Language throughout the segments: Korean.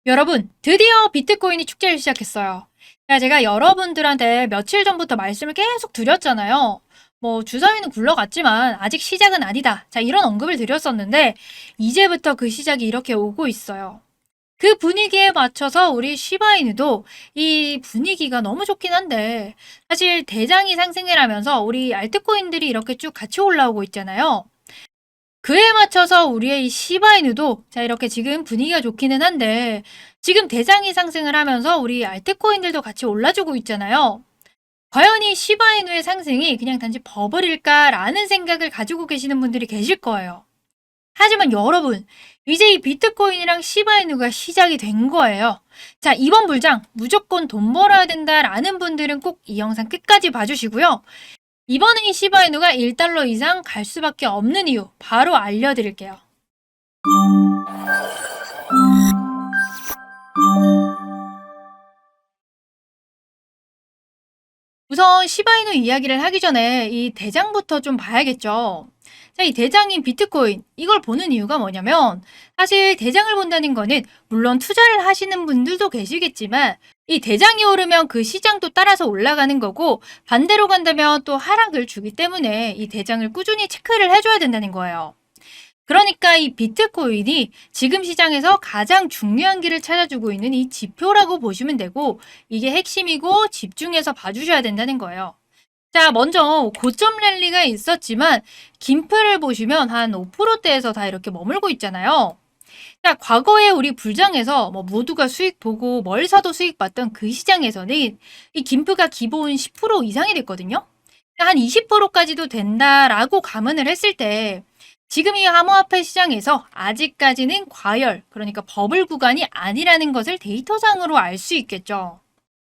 여러분, 드디어 비트코인이 축제를 시작했어요. 제가 여러분들한테 며칠 전부터 말씀을 계속 드렸잖아요. 주사위는 굴러갔지만 아직 시작은 아니다. 자, 이런 언급을 드렸었는데, 이제부터 그 시작이 이렇게 오고 있어요. 그 분위기에 맞춰서 우리 시바이누도 이 분위기가 너무 좋긴 한데, 사실 대장이 상승을 하면서 우리 알트코인들이 이렇게 쭉 같이 올라오고 있잖아요. 그에 맞춰서 우리의 이 시바이누도 자 이렇게 지금 분위기가 좋기는 한데 지금 대장이 상승을 하면서 우리 알트코인들도 같이 올라주고 있잖아요. 과연 이 시바이누의 상승이 그냥 단지 버블일까라는 생각을 가지고 계시는 분들이 계실 거예요. 하지만 여러분, 이제 이 비트코인이랑 시바이누가 시작이 된 거예요. 자, 이번 불장 무조건 돈 벌어야 된다라는 분들은 꼭 이 영상 끝까지 봐주시고요. 이번에 이 시바이누가 1달러 이상 갈 수밖에 없는 이유 바로 알려드릴게요. 우선 시바이누 이야기를 하기 전에 이 대장부터 좀 봐야겠죠. 자, 이 대장인 비트코인 이걸 보는 이유가 뭐냐면 사실 대장을 본다는 거는 물론 투자를 하시는 분들도 계시겠지만 이 대장이 오르면 그 시장도 따라서 올라가는 거고 반대로 간다면 또 하락을 주기 때문에 이 대장을 꾸준히 체크를 해줘야 된다는 거예요. 그러니까 이 비트코인이 지금 시장에서 가장 중요한 길을 찾아주고 있는 이 지표라고 보시면 되고 이게 핵심이고 집중해서 봐주셔야 된다는 거예요. 자, 먼저 고점 랠리가 있었지만 김프를 보시면 한 5%대에서 다 이렇게 머물고 있잖아요. 자, 과거에 우리 불장에서 모두가 수익 보고 뭘 사도 수익 봤던 그 시장에서는 이 김프가 기본 10% 이상이 됐거든요. 한 20%까지도 된다라고 감안을 했을 때 지금 이 암호화폐 시장에서 아직까지는 과열, 그러니까 버블 구간이 아니라는 것을 데이터상으로 알 수 있겠죠.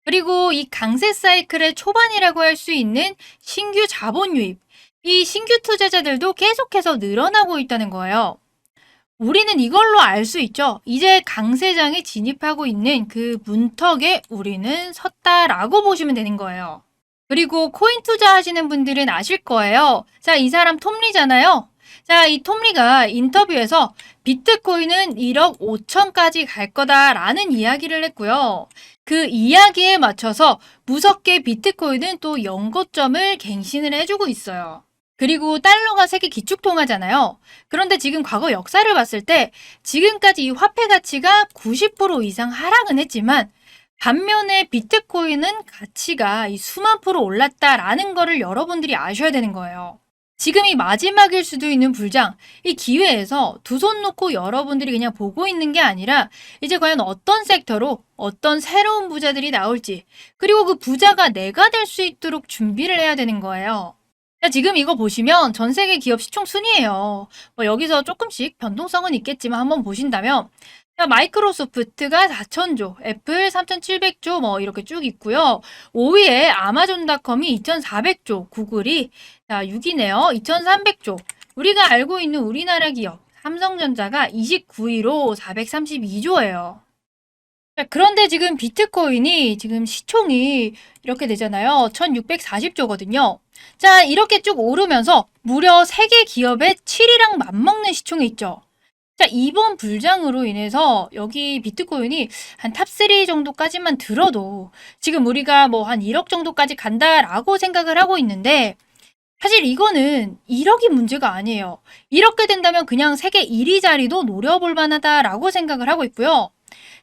그리고 이 강세 사이클의 초반이라고 할 수 있는 신규 자본 유입, 이 신규 투자자들도 계속해서 늘어나고 있다는 거예요. 우리는 이걸로 알 수 있죠. 이제 강세장에 진입하고 있는 그 문턱에 우리는 섰다라고 보시면 되는 거예요. 그리고 코인 투자하시는 분들은 아실 거예요. 자, 이 사람 톰리잖아요. 자, 이 톰리가 인터뷰에서 비트코인은 1억 5천까지 갈 거다라는 이야기를 했고요. 그 이야기에 맞춰서 무섭게 비트코인은 또 연고점을 갱신을 해주고 있어요. 그리고 달러가 세계 기축통화잖아요. 그런데 지금 과거 역사를 봤을 때 지금까지 이 화폐 가치가 90% 이상 하락은 했지만 반면에 비트코인은 가치가 이 수만 프로 올랐다라는 거를 여러분들이 아셔야 되는 거예요. 지금이 마지막일 수도 있는 불장, 이 기회에서 두 손 놓고 여러분들이 그냥 보고 있는 게 아니라 이제 과연 어떤 섹터로 어떤 새로운 부자들이 나올지 그리고 그 부자가 내가 될 수 있도록 준비를 해야 되는 거예요. 지금 이거 보시면 전 세계 기업 시총 순위예요. 여기서 조금씩 변동성은 있겠지만 한번 보신다면 마이크로소프트가 4,000조, 애플 3,700조 이렇게 쭉 있고요. 5위에 아마존닷컴이 2,400조, 구글이 6위네요. 2,300조. 우리가 알고 있는 우리나라 기업 삼성전자가 29위로 432조예요. 그런데 지금 비트코인이 지금 시총이 이렇게 되잖아요. 1640조거든요. 자, 이렇게 쭉 오르면서 무려 세계 기업의 7위랑 맞먹는 시총이 있죠. 자, 이번 불장으로 인해서 여기 비트코인이 한 탑3 정도까지만 들어도 지금 우리가 한 1억 정도까지 간다라고 생각을 하고 있는데 사실 이거는 1억이 문제가 아니에요. 이렇게 된다면 그냥 세계 1위 자리도 노려볼 만하다라고 생각을 하고 있고요.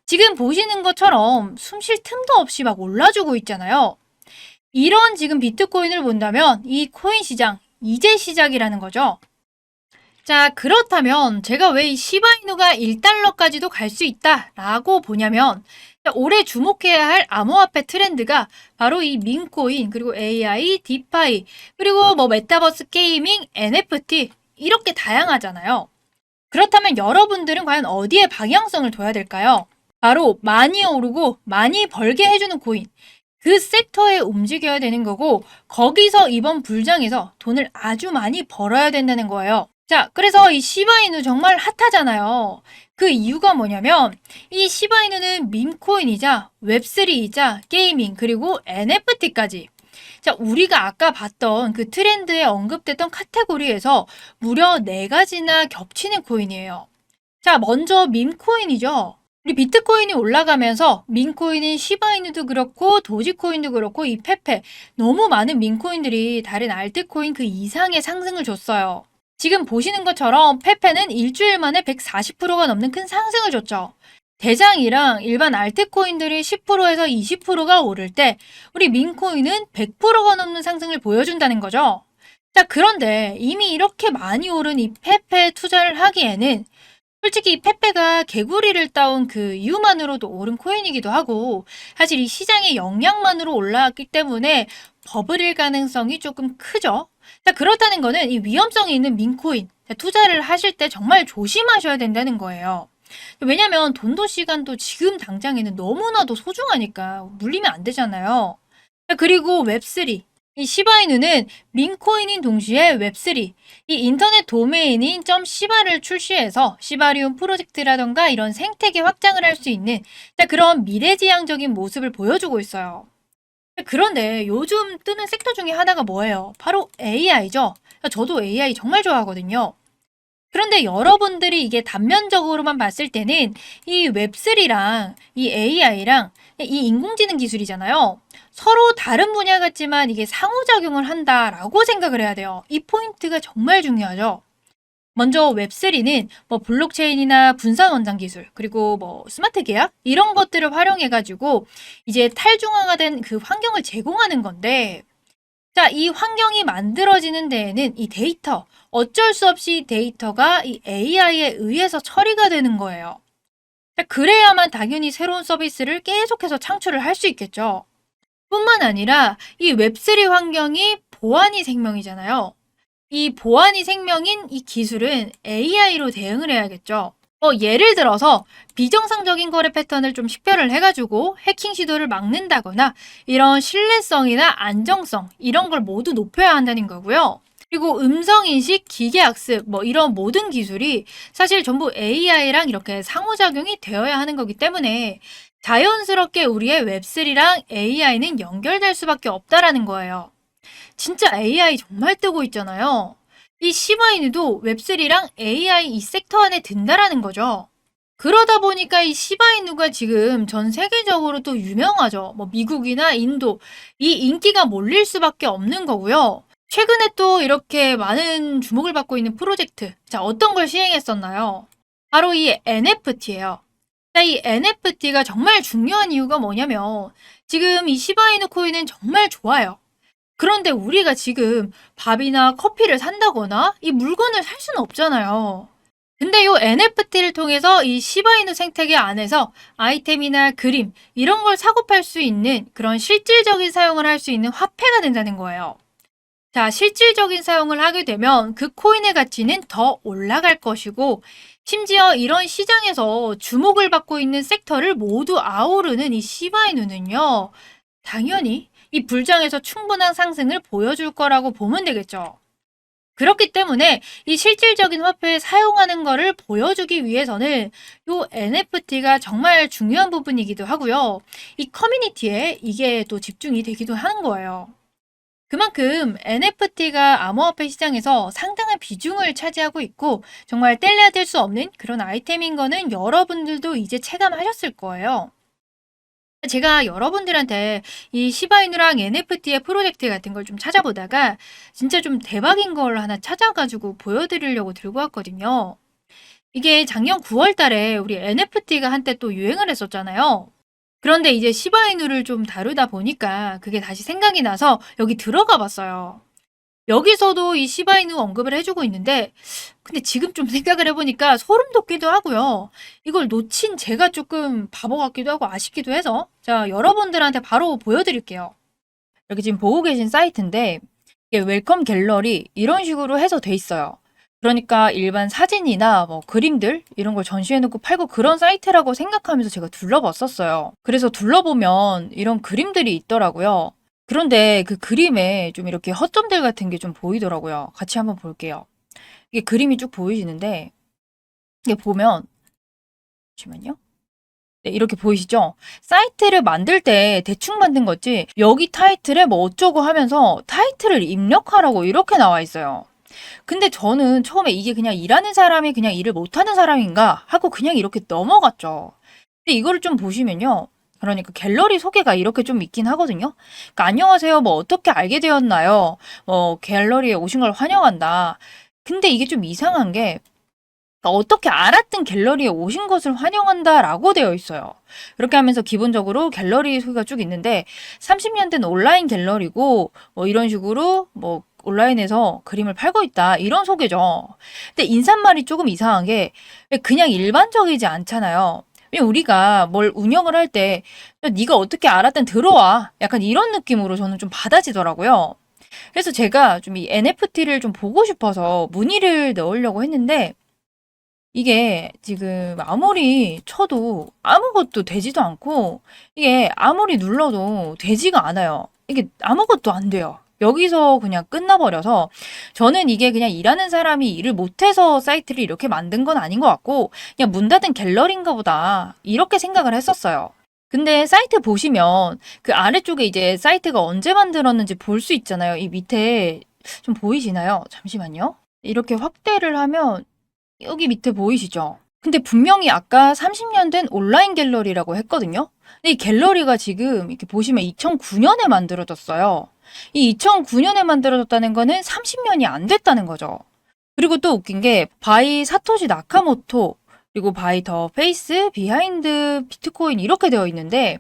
지금 보시는 것처럼 숨 쉴 틈도 없이 막 올라주고 있잖아요. 이런 지금 비트코인을 본다면 이 코인 시장 이제 시작이라는 거죠. 자, 그렇다면 제가 왜 이 시바이누가 1달러까지도 갈 수 있다라고 보냐면 올해 주목해야 할 암호화폐 트렌드가 바로 이 밈코인, 그리고 AI, 디파이, 그리고 메타버스 게이밍, NFT 이렇게 다양하잖아요. 그렇다면 여러분들은 과연 어디에 방향성을 둬야 될까요? 바로 많이 오르고 많이 벌게 해주는 코인. 그 섹터에 움직여야 되는 거고 거기서 이번 불장에서 돈을 아주 많이 벌어야 된다는 거예요. 자, 그래서 이 시바이누 정말 핫하잖아요. 그 이유가 뭐냐면 이 시바이누는 밈코인이자 웹3이자 게이밍 그리고 NFT까지 자, 우리가 아까 봤던 그 트렌드에 언급됐던 카테고리에서 무려 4가지나 겹치는 코인이에요. 자, 먼저 밈코인이죠. 우리 비트코인이 올라가면서 민코인인 시바이누도 그렇고 도지코인도 그렇고 이 페페 너무 많은 민코인들이 다른 알트코인 그 이상의 상승을 줬어요. 지금 보시는 것처럼 페페는 일주일 만에 140%가 넘는 큰 상승을 줬죠. 대장이랑 일반 알트코인들이 10%에서 20%가 오를 때 우리 민코인은 100%가 넘는 상승을 보여준다는 거죠. 자, 그런데 이미 이렇게 많이 오른 이 페페 투자를 하기에는 솔직히 이 페페가 개구리를 따온 그 이유만으로도 오른 코인이기도 하고 사실 이 시장의 영향만으로 올라왔기 때문에 버블일 가능성이 조금 크죠. 자, 그렇다는 거는 이 위험성이 있는 민코인 투자를 하실 때 정말 조심하셔야 된다는 거예요. 왜냐면 돈도 시간도 지금 당장에는 너무나도 소중하니까 물리면 안 되잖아요. 자, 그리고 웹3. 이 시바이누는 민코인인 동시에 웹3, 이 인터넷 도메인인 .시바를 출시해서 시바리움 프로젝트라던가 이런 생태계 확장을 할 수 있는 그런 미래지향적인 모습을 보여주고 있어요. 그런데 요즘 뜨는 섹터 중에 하나가 뭐예요? 바로 AI죠. 저도 AI 정말 좋아하거든요. 그런데 여러분들이 이게 단면적으로만 봤을 때는 이 웹3랑 이 AI랑 이 인공지능 기술이잖아요. 서로 다른 분야 같지만 이게 상호작용을 한다라고 생각을 해야 돼요. 이 포인트가 정말 중요하죠. 먼저 웹3는 뭐 블록체인이나 분산 원장 기술, 그리고 뭐 스마트 계약 이런 것들을 활용해 가지고 이제 탈중앙화 된 그 환경을 제공하는 건데 자, 이 환경이 만들어지는 데에는 이 데이터, 어쩔 수 없이 데이터가 이 AI에 의해서 처리가 되는 거예요. 자, 그래야만 당연히 새로운 서비스를 계속해서 창출을 할 수 있겠죠. 뿐만 아니라 이 웹3 환경이 보안이 생명이잖아요. 이 보안이 생명인 이 기술은 AI로 대응을 해야겠죠. 예를 들어서 비정상적인 거래 패턴을 좀 식별을 해가지고 해킹 시도를 막는다거나 이런 신뢰성이나 안정성 이런 걸 모두 높여야 한다는 거고요. 그리고 음성인식, 기계학습 뭐 이런 모든 기술이 사실 전부 AI랑 이렇게 상호작용이 되어야 하는 거기 때문에 자연스럽게 우리의 웹3랑 AI는 연결될 수밖에 없다라는 거예요. 진짜 AI 정말 뜨고 있잖아요. 이 시바이누도 웹3랑 AI 이 섹터 안에 든다라는 거죠. 그러다 보니까 이 시바이누가 지금 전 세계적으로 또 유명하죠. 뭐 미국이나 인도 이 인기가 몰릴 수밖에 없는 거고요. 최근에 또 이렇게 많은 주목을 받고 있는 프로젝트. 자, 어떤 걸 시행했었나요? 바로 이 NFT예요. 자, 이 NFT가 정말 중요한 이유가 뭐냐면 지금 이 시바이누 코인은 정말 좋아요. 그런데 우리가 지금 밥이나 커피를 산다거나 이 물건을 살 수는 없잖아요. 근데 이 NFT를 통해서 이 시바이누 생태계 안에서 아이템이나 그림 이런 걸 사고 팔 수 있는 그런 실질적인 사용을 할 수 있는 화폐가 된다는 거예요. 자, 실질적인 사용을 하게 되면 그 코인의 가치는 더 올라갈 것이고 심지어 이런 시장에서 주목을 받고 있는 섹터를 모두 아우르는 이 시바이누는요. 당연히 이 불장에서 충분한 상승을 보여줄 거라고 보면 되겠죠. 그렇기 때문에 이 실질적인 화폐를 사용하는 거를 보여주기 위해서는 이 NFT가 정말 중요한 부분이기도 하고요. 이 커뮤니티에 이게 또 집중이 되기도 하는 거예요. 그만큼 NFT가 암호화폐 시장에서 상당한 비중을 차지하고 있고 정말 뗄래야 뗄 수 없는 그런 아이템인 거는 여러분들도 이제 체감하셨을 거예요. 제가 여러분들한테 이 시바이누랑 NFT의 프로젝트 같은 걸 좀 찾아보다가 진짜 좀 대박인 걸 하나 찾아가지고 보여드리려고 들고 왔거든요. 이게 작년 9월 달에 우리 NFT가 한때 또 유행을 했었잖아요. 그런데 이제 시바이누를 좀 다루다 보니까 그게 다시 생각이 나서 여기 들어가 봤어요. 여기서도 이 시바이누 언급을 해주고 있는데 근데 지금 좀 생각을 해보니까 소름 돋기도 하고요. 이걸 놓친 제가 조금 바보 같기도 하고 아쉽기도 해서 자, 여러분들한테 바로 보여드릴게요. 여기 지금 보고 계신 사이트인데 이게 웰컴 갤러리 이런 식으로 해서 돼 있어요. 그러니까 일반 사진이나 뭐 그림들 이런 걸 전시해놓고 팔고 그런 사이트라고 생각하면서 제가 둘러봤었어요. 그래서 둘러보면 이런 그림들이 있더라고요. 그런데 그 그림에 좀 이렇게 허점들 같은 게 좀 보이더라고요. 같이 한번 볼게요. 이게 그림이 쭉 보이시는데 이게 보면 잠시만요. 네, 이렇게 보이시죠? 사이트를 만들 때 대충 만든 거지 여기 타이틀에 뭐 어쩌고 하면서 타이틀을 입력하라고 이렇게 나와 있어요. 근데 저는 처음에 이게 그냥 일하는 사람이 그냥 일을 못하는 사람인가 하고 그냥 이렇게 넘어갔죠. 근데 이거를 좀 보시면요. 그러니까 갤러리 소개가 이렇게 좀 있긴 하거든요. 그러니까 안녕하세요. 뭐 어떻게 알게 되었나요? 뭐 갤러리에 오신 걸 환영한다. 근데 이게 좀 이상한 게 그러니까 어떻게 알았든 갤러리에 오신 것을 환영한다라고 되어 있어요. 이렇게 하면서 기본적으로 갤러리 소개가 쭉 있는데 30년 된 온라인 갤러리고 뭐 이런 식으로 뭐 온라인에서 그림을 팔고 있다 이런 소개죠. 근데 인사말이 조금 이상한 게 그냥 일반적이지 않잖아요. 왜냐면 우리가 뭘 운영을 할 때 네가 어떻게 알았든 들어와 약간 이런 느낌으로 저는 좀 받아지더라고요. 그래서 제가 좀 이 NFT를 좀 보고 싶어서 문의를 넣으려고 했는데 이게 지금 아무리 쳐도 아무것도 되지도 않고 이게 아무리 눌러도 되지가 않아요. 이게 아무것도 안 돼요. 여기서 그냥 끝나버려서 저는 이게 그냥 일하는 사람이 일을 못해서 사이트를 이렇게 만든 건 아닌 것 같고 그냥 문 닫은 갤러리인가 보다 이렇게 생각을 했었어요. 근데 사이트 보시면 그 아래쪽에 이제 사이트가 언제 만들었는지 볼 수 있잖아요. 이 밑에 좀 보이시나요? 잠시만요. 이렇게 확대를 하면 여기 밑에 보이시죠? 근데 분명히 아까 30년 된 온라인 갤러리라고 했거든요. 근데 이 갤러리가 지금 이렇게 보시면 2009년에 만들어졌어요. 이 2009년에 만들어졌다는 거는 30년이 안 됐다는 거죠. 그리고 또 웃긴 게 바이 사토시 나카모토 그리고 바이 더 페이스 비하인드 비트코인 이렇게 되어 있는데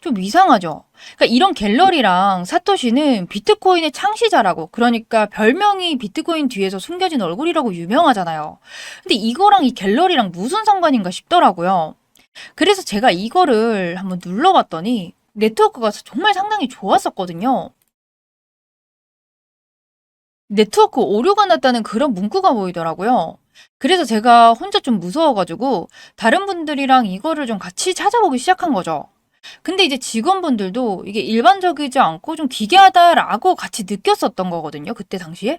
좀 이상하죠. 그러니까 이런 갤러리랑 사토시는 비트코인의 창시자라고, 그러니까 별명이 비트코인 뒤에서 숨겨진 얼굴이라고 유명하잖아요. 근데 이거랑 이 갤러리랑 무슨 상관인가 싶더라고요. 그래서 제가 이거를 한번 눌러봤더니 네트워크가 정말 상당히 좋았었거든요. 네트워크 오류가 났다는 그런 문구가 보이더라고요. 그래서 제가 혼자 좀 무서워가지고 다른 분들이랑 이거를 좀 같이 찾아보기 시작한 거죠. 근데 이제 직원분들도 이게 일반적이지 않고 좀 기괴하다라고 같이 느꼈었던 거거든요. 그때 당시에.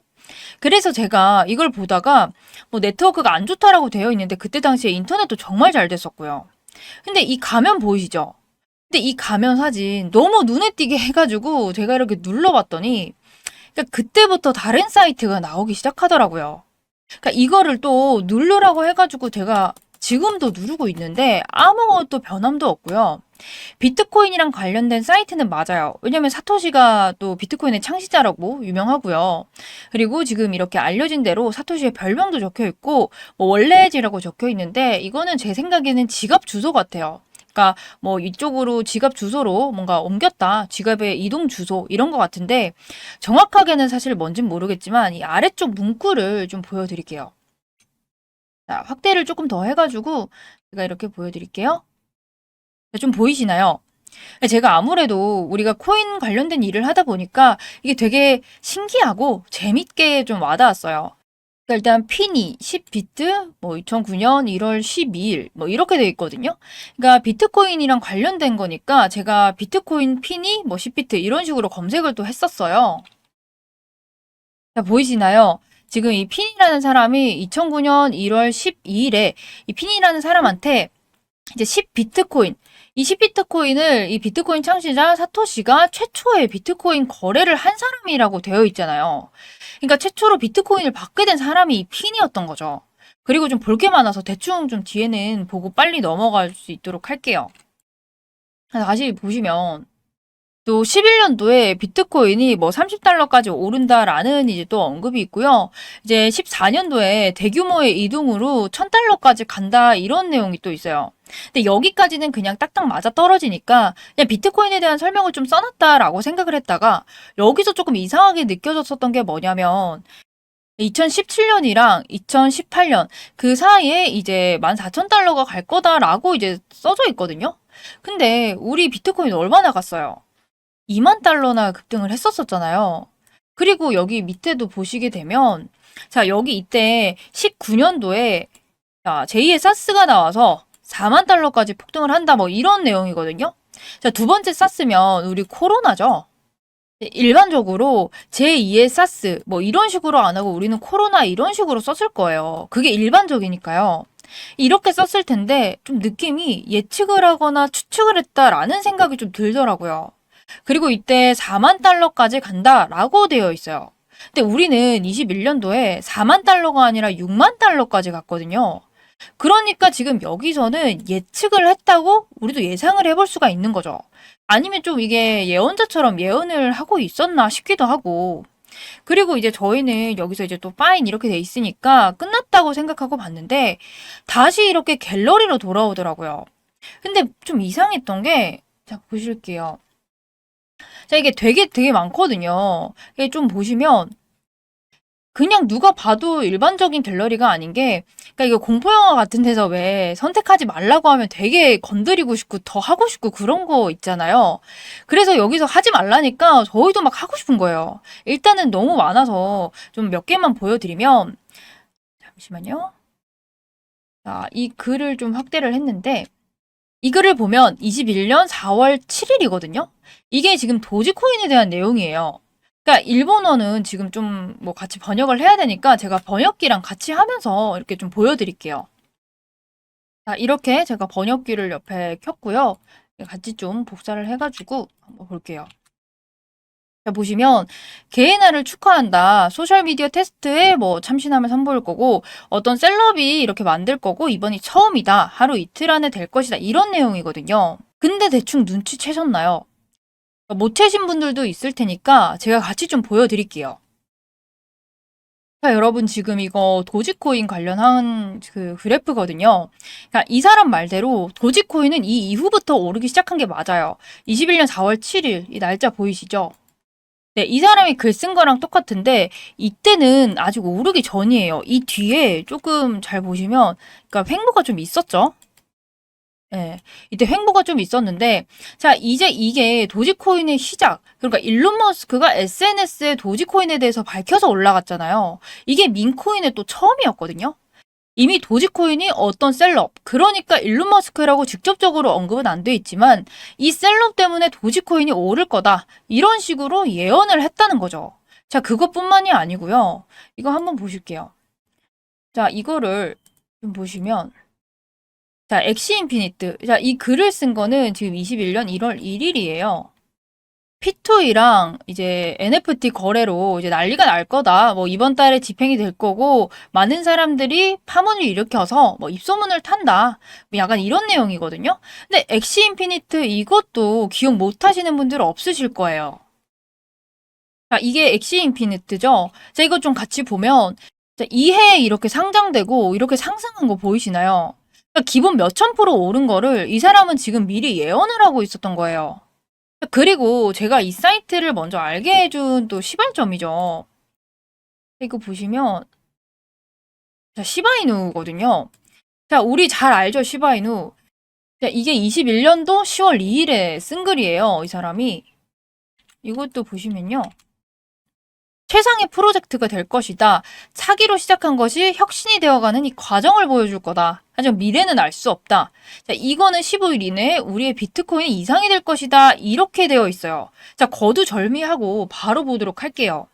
그래서 제가 이걸 보다가 뭐 네트워크가 안 좋다라고 되어 있는데 그때 당시에 인터넷도 정말 잘 됐었고요. 근데 이 가면 보이시죠? 근데 이 가면 사진 너무 눈에 띄게 해가지고 제가 이렇게 눌러봤더니 그러니까 그때부터 다른 사이트가 나오기 시작하더라고요. 그러니까 이거를 또 누르라고 해가지고 제가 지금도 누르고 있는데 아무것도 변함도 없고요. 비트코인이랑 관련된 사이트는 맞아요. 왜냐면 사토시가 또 비트코인의 창시자라고 유명하고요. 그리고 지금 이렇게 알려진 대로 사토시의 별명도 적혀 있고 뭐 원래지라고 적혀 있는데 이거는 제 생각에는 지갑 주소 같아요. 그러니까 뭐 이쪽으로 지갑 주소로 뭔가 옮겼다. 지갑의 이동 주소 이런 것 같은데 정확하게는 사실 뭔진 모르겠지만 이 아래쪽 문구를 좀 보여드릴게요. 자, 확대를 조금 더 해가지고 제가 이렇게 보여드릴게요. 좀 보이시나요? 제가 아무래도 우리가 코인 관련된 일을 하다 보니까 이게 되게 신기하고 재밌게 좀 와닿았어요. 그러니까 일단 피니 10비트 뭐 2009년 1월 12일 뭐 이렇게 돼 있거든요. 그러니까 비트코인이랑 관련된 거니까 제가 비트코인 피니 뭐 10비트 이런 식으로 검색을 또 했었어요. 자, 보이시나요? 지금 이 핀이라는 사람이 2009년 1월 12일에 이 핀이라는 사람한테 이제 10비트코인, 이 10비트코인을 이 비트코인 창시자 사토시가 최초의 비트코인 거래를 한 사람이라고 되어 있잖아요. 그러니까 최초로 비트코인을 받게 된 사람이 이 핀이었던 거죠. 그리고 좀 볼 게 많아서 대충 좀 뒤에는 보고 빨리 넘어갈 수 있도록 할게요. 다시 보시면 또 11년도에 비트코인이 뭐 30달러까지 오른다라는 이제 또 언급이 있고요. 이제 14년도에 대규모의 이동으로 1000달러까지 간다 이런 내용이 또 있어요. 근데 여기까지는 그냥 딱딱 맞아 떨어지니까 그냥 비트코인에 대한 설명을 좀 써놨다라고 생각을 했다가 여기서 조금 이상하게 느껴졌었던 게 뭐냐면 2017년이랑 2018년 그 사이에 이제 14,000달러가 갈 거다라고 이제 써져 있거든요. 근데 우리 비트코인 얼마나 갔어요? 2만 달러나 급등을 했었었잖아요. 그리고 여기 밑에도 보시게 되면 자, 여기 이때 19년도에 자, 제2의 사스가 나와서 4만 달러까지 폭등을 한다 뭐 이런 내용이거든요. 자, 두 번째 사스면 우리 코로나죠. 일반적으로 제2의 사스 뭐 이런 식으로 안 하고 우리는 코로나 이런 식으로 썼을 거예요. 그게 일반적이니까요. 이렇게 썼을 텐데 좀 느낌이 예측을 하거나 추측을 했다라는 생각이 좀 들더라고요. 그리고 이때 4만 달러까지 간다라고 되어 있어요. 근데 우리는 21년도에 4만 달러가 아니라 6만 달러까지 갔거든요. 그러니까 지금 여기서는 예측을 했다고 우리도 예상을 해볼 수가 있는 거죠. 아니면 좀 이게 예언자처럼 예언을 하고 있었나 싶기도 하고. 그리고 이제 저희는 여기서 이제 또 파인 이렇게 돼 있으니까 끝났다고 생각하고 봤는데 다시 이렇게 갤러리로 돌아오더라고요. 근데 좀 이상했던 게, 자, 보실게요. 자, 이게 되게 많거든요. 이게 좀 보시면 그냥 누가 봐도 일반적인 갤러리가 아닌 게, 그러니까 이거 공포영화 같은 데서 왜 선택하지 말라고 하면 되게 건드리고 싶고 더 하고 싶고 그런 거 있잖아요. 그래서 여기서 하지 말라니까 저희도 막 하고 싶은 거예요. 일단은 너무 많아서 좀 몇 개만 보여드리면, 잠시만요. 자, 이 글을 좀 확대를 했는데, 이 글을 보면 21년 4월 7일이거든요. 이게 지금 도지코인에 대한 내용이에요. 그러니까 일본어는 지금 좀 뭐 같이 번역을 해야 되니까 제가 번역기랑 같이 하면서 이렇게 좀 보여드릴게요. 자, 이렇게 제가 번역기를 옆에 켰고요. 같이 좀 복사를 해가지고 한번 볼게요. 자, 보시면 개인화를 축하한다. 소셜미디어 테스트에 뭐 참신함을 선보일 거고 어떤 셀럽이 이렇게 만들 거고 이번이 처음이다. 하루 이틀 안에 될 것이다. 이런 내용이거든요. 근데 대충 눈치채셨나요? 못 채신 분들도 있을 테니까 제가 같이 좀 보여드릴게요. 자, 여러분 지금 이거 도지코인 관련한 그 그래프거든요. 그러니까 이 사람 말대로 도지코인은 이 이후부터 오르기 시작한 게 맞아요. 21년 4월 7일 이 날짜 보이시죠? 네, 이 사람이 글 쓴 거랑 똑같은데 이때는 아직 오르기 전이에요. 이 뒤에 조금 잘 보시면 그러니까 횡보가 좀 있었죠. 예. 이때 횡보가 좀 있었는데 자, 이제 이게 도지코인의 시작. 그러니까 일론 머스크가 SNS에 도지코인에 대해서 밝혀서 올라갔잖아요. 이게 민코인의 또 처음이었거든요. 이미 도지코인이 어떤 셀럽, 그러니까 일론 머스크라고 직접적으로 언급은 안 돼 있지만 이 셀럽 때문에 도지코인이 오를 거다. 이런 식으로 예언을 했다는 거죠. 자, 그것뿐만이 아니고요. 이거 한번 보실게요. 자, 이거를 좀 보시면 자, 엑시 인피니트. 자, 이 글을 쓴 거는 지금 21년 1월 1일이에요. P2E랑 이제 NFT 거래로 이제 난리가 날 거다. 뭐 이번 달에 집행이 될 거고 많은 사람들이 파문을 일으켜서 뭐 입소문을 탄다. 뭐 약간 이런 내용이거든요. 근데 엑시 인피니트 이것도 기억 못 하시는 분들 없으실 거예요. 자, 이게 엑시 인피니트죠. 자, 이거 좀 같이 보면 자, 2회에 이렇게 상장되고 이렇게 상승한 거 보이시나요? 그러니까 기본 몇천 프로 오른 거를 이 사람은 지금 미리 예언을 하고 있었던 거예요. 그리고 제가 이 사이트를 먼저 알게 해준 또 시발점이죠. 이거 보시면 자, 시바이누거든요. 자, 우리 잘 알죠, 시바이누. 자, 이게 21년도 10월 2일에 쓴 글이에요, 이 사람이. 이것도 보시면요. 최상의 프로젝트가 될 것이다. 차기로 시작한 것이 혁신이 되어가는 이 과정을 보여줄 거다. 하지만 미래는 알 수 없다. 자, 이거는 15일 이내에 우리의 비트코인이 이상이 될 것이다. 이렇게 되어 있어요. 자, 거두절미하고 바로 보도록 할게요.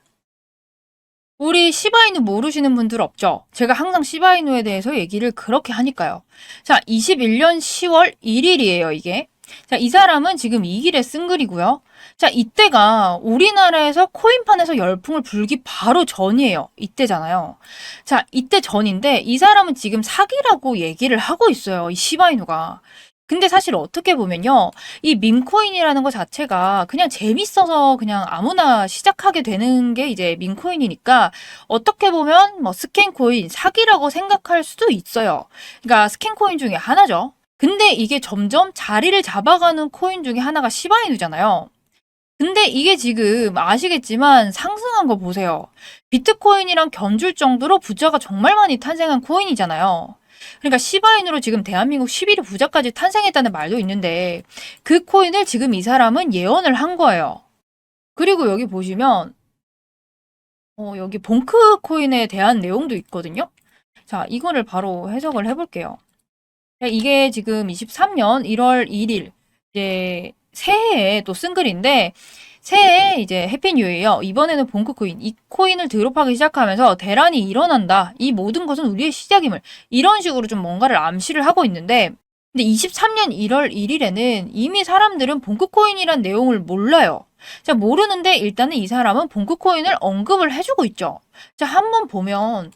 우리 시바이누 모르시는 분들 없죠? 제가 항상 시바이누에 대해서 얘기를 그렇게 하니까요. 자, 21년 10월 1일이에요, 이게. 자, 이 사람은 지금 이 길에 쓴 글이고요. 자, 이때가 우리나라에서 코인판에서 열풍을 불기 바로 전이에요. 이때잖아요. 자, 이때 전인데 이 사람은 지금 사기라고 얘기를 하고 있어요. 이 시바이누가. 근데 사실 어떻게 보면요. 이 밈코인이라는 것 자체가 그냥 재밌어서 그냥 아무나 시작하게 되는 게 이제 밈코인이니까 어떻게 보면 뭐 스캔코인, 사기라고 생각할 수도 있어요. 그러니까 스캔코인 중에 하나죠. 근데 이게 점점 자리를 잡아가는 코인 중에 하나가 시바이누잖아요. 근데 이게 지금 아시겠지만 상승한 거 보세요. 비트코인이랑 견줄 정도로 부자가 정말 많이 탄생한 코인이잖아요. 그러니까 시바인으로 지금 대한민국 11위 부자까지 탄생했다는 말도 있는데 그 코인을 지금 이 사람은 예언을 한 거예요. 그리고 여기 보시면 여기 봉크 코인에 대한 내용도 있거든요. 자, 이거를 바로 해석을 해볼게요. 이게 지금 23년 1월 1일 이제 새해에 또 쓴 글인데 새해 이제 해피 뉴 이어 이번에는 봉크 코인 이 코인을 드롭하기 시작하면서 대란이 일어난다. 이 모든 것은 우리의 시작임을 이런 식으로 좀 뭔가를 암시를 하고 있는데 근데 23년 1월 1일에는 이미 사람들은 봉크 코인이란 내용을 몰라요. 자, 모르는데 일단은 이 사람은 봉크 코인을 언급을 해주고 있죠. 자, 한번 보면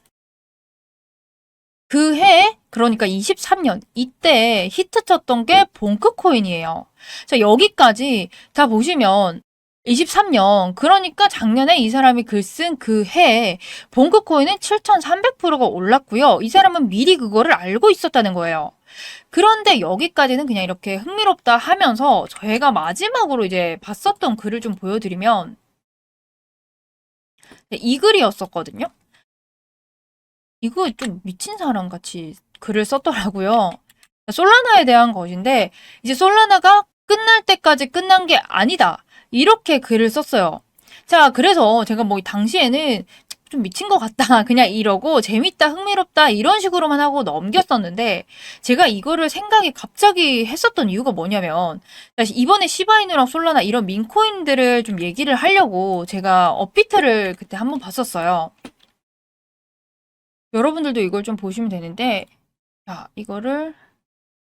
그 해, 그러니까 23년, 이때 히트 쳤던 게 봉크코인이에요. 자, 여기까지 다 보시면 23년, 그러니까 작년에 이 사람이 글 쓴 그 해에 봉크코인은 7,300%가 올랐고요. 이 사람은 미리 그거를 알고 있었다는 거예요. 그런데 여기까지는 그냥 이렇게 흥미롭다 하면서 제가 마지막으로 이제 봤었던 글을 좀 보여드리면 이 글이었었거든요. 이거 좀 미친 사람 같이 글을 썼더라고요. 솔라나에 대한 것인데 이제 솔라나가 끝날 때까지 끝난 게 아니다. 이렇게 글을 썼어요. 자, 그래서 제가 뭐 당시에는 좀 미친 것 같다. 그냥 이러고 재밌다, 흥미롭다 이런 식으로만 하고 넘겼었는데 제가 이거를 생각이 갑자기 했었던 이유가 뭐냐면 이번에 시바이누랑 솔라나 이런 민코인들을 좀 얘기를 하려고 제가 업비트를 그때 한번 봤었어요. 여러분들도 이걸 좀 보시면 되는데 자, 이거를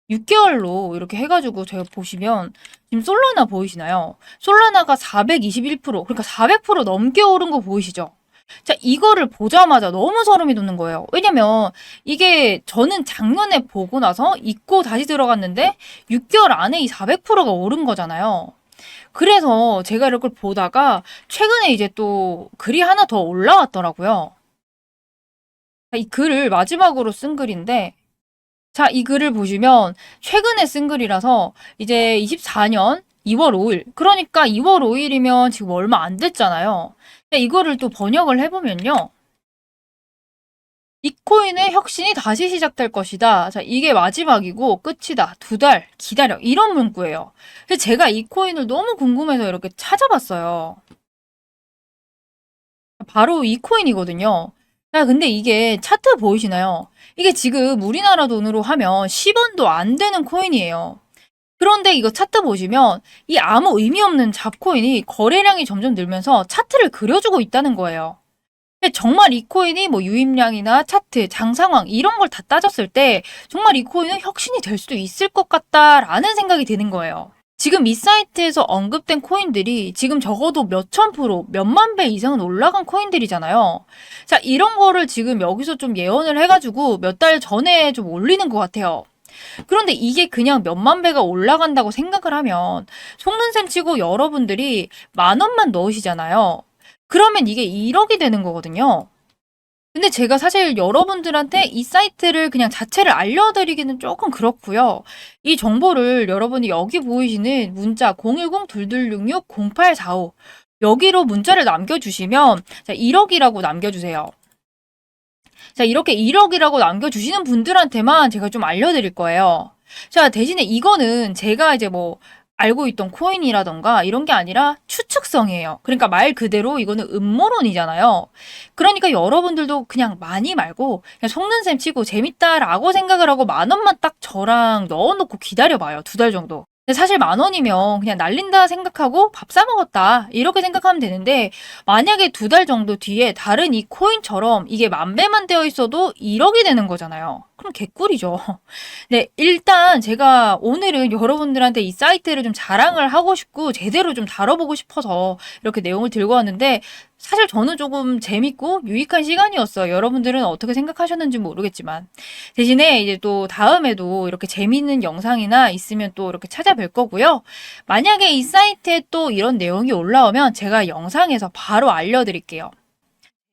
6개월로 이렇게 해가지고 제가 보시면 지금 솔라나 보이시나요? 솔라나가 421%, 그러니까 400% 넘게 오른 거 보이시죠? 자, 이거를 보자마자 너무 소름이 돋는 거예요. 왜냐면 이게 저는 작년에 보고 나서 잊고 다시 들어갔는데 6개월 안에 이 400%가 오른 거잖아요. 그래서 제가 이걸 보다가 최근에 이제 또 글이 하나 더 올라왔더라고요. 이 글을 마지막으로 쓴 글인데 자, 이 글을 보시면 최근에 쓴 글이라서 이제 24년 2월 5일. 그러니까 2월 5일이면 지금 얼마 안 됐잖아요. 근데 이거를 또 번역을 해보면요. 비트코인의 혁신이 다시 시작될 것이다. 자, 이게 마지막이고 끝이다. 2달 기다려. 이런 문구예요. 그래서 제가 이 코인을 너무 궁금해서 이렇게 찾아봤어요. 바로 이 코인이거든요. 야, 근데 이게 차트 보이시나요? 이게 지금 우리나라 돈으로 하면 10원도 안 되는 코인이에요. 그런데 이거 차트 보시면 이 아무 의미 없는 잡코인이 거래량이 점점 늘면서 차트를 그려주고 있다는 거예요. 근데 정말 이 코인이 뭐 유입량이나 차트, 장 상황 이런 걸 다 따졌을 때 정말 이 코인은 혁신이 될 수도 있을 것 같다라는 생각이 드는 거예요. 지금 이 사이트에서 언급된 코인들이 지금 적어도 몇천 프로, 몇만 배 이상은 올라간 코인들이잖아요. 자, 이런 거를 지금 여기서 좀 예언을 해가지고 몇 달 전에 좀 올리는 것 같아요. 그런데 이게 그냥 몇만 배가 올라간다고 생각을 하면 속는 셈 치고 여러분들이 10,000원만 넣으시잖아요. 그러면 이게 1억이 되는 거거든요. 근데 제가 사실 여러분들한테 이 사이트를 그냥 자체를 알려드리기는 조금 그렇고요. 이 정보를 여러분이 여기 보이시는 문자 010-2266-0845 여기로 문자를 남겨주시면 1억이라고 남겨주세요. 자, 이렇게 1억이라고 남겨주시는 분들한테만 제가 좀 알려드릴 거예요. 자, 대신에 이거는 제가 이제 뭐 알고 있던 코인이라던가 이런 게 아니라 추측성이에요. 그러니까 말 그대로 이거는 음모론이잖아요. 그러니까 여러분들도 그냥 많이 말고 그냥 속는 셈 치고 재밌다라고 생각을 하고 10,000원만 딱 저랑 넣어놓고 기다려봐요. 2달 정도. 근데 사실 10,000원이면 그냥 날린다 생각하고 밥 사 먹었다 이렇게 생각하면 되는데 만약에 2달 정도 뒤에 다른 이 코인처럼 이게 10,000배만 되어 있어도 1억이 되는 거잖아요. 그럼 개꿀이죠. 네, 일단 제가 오늘은 여러분들한테 이 사이트를 좀 자랑을 하고 싶고 제대로 좀 다뤄보고 싶어서 이렇게 내용을 들고 왔는데 사실 저는 조금 재밌고 유익한 시간이었어요. 여러분들은 어떻게 생각하셨는지 모르겠지만 대신에 이제 또 다음에도 이렇게 재밌는 영상이나 있으면 또 이렇게 찾아뵐 거고요. 만약에 이 사이트에 또 이런 내용이 올라오면 제가 영상에서 바로 알려드릴게요.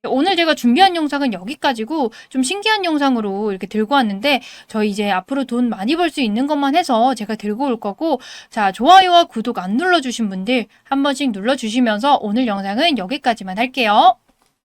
오늘 제가 준비한 영상은 여기까지고 좀 신기한 영상으로 이렇게 들고 왔는데 저희 이제 앞으로 돈 많이 벌 수 있는 것만 해서 제가 들고 올 거고 자, 좋아요와 구독 안 눌러주신 분들 한 번씩 눌러주시면서 오늘 영상은 여기까지만 할게요.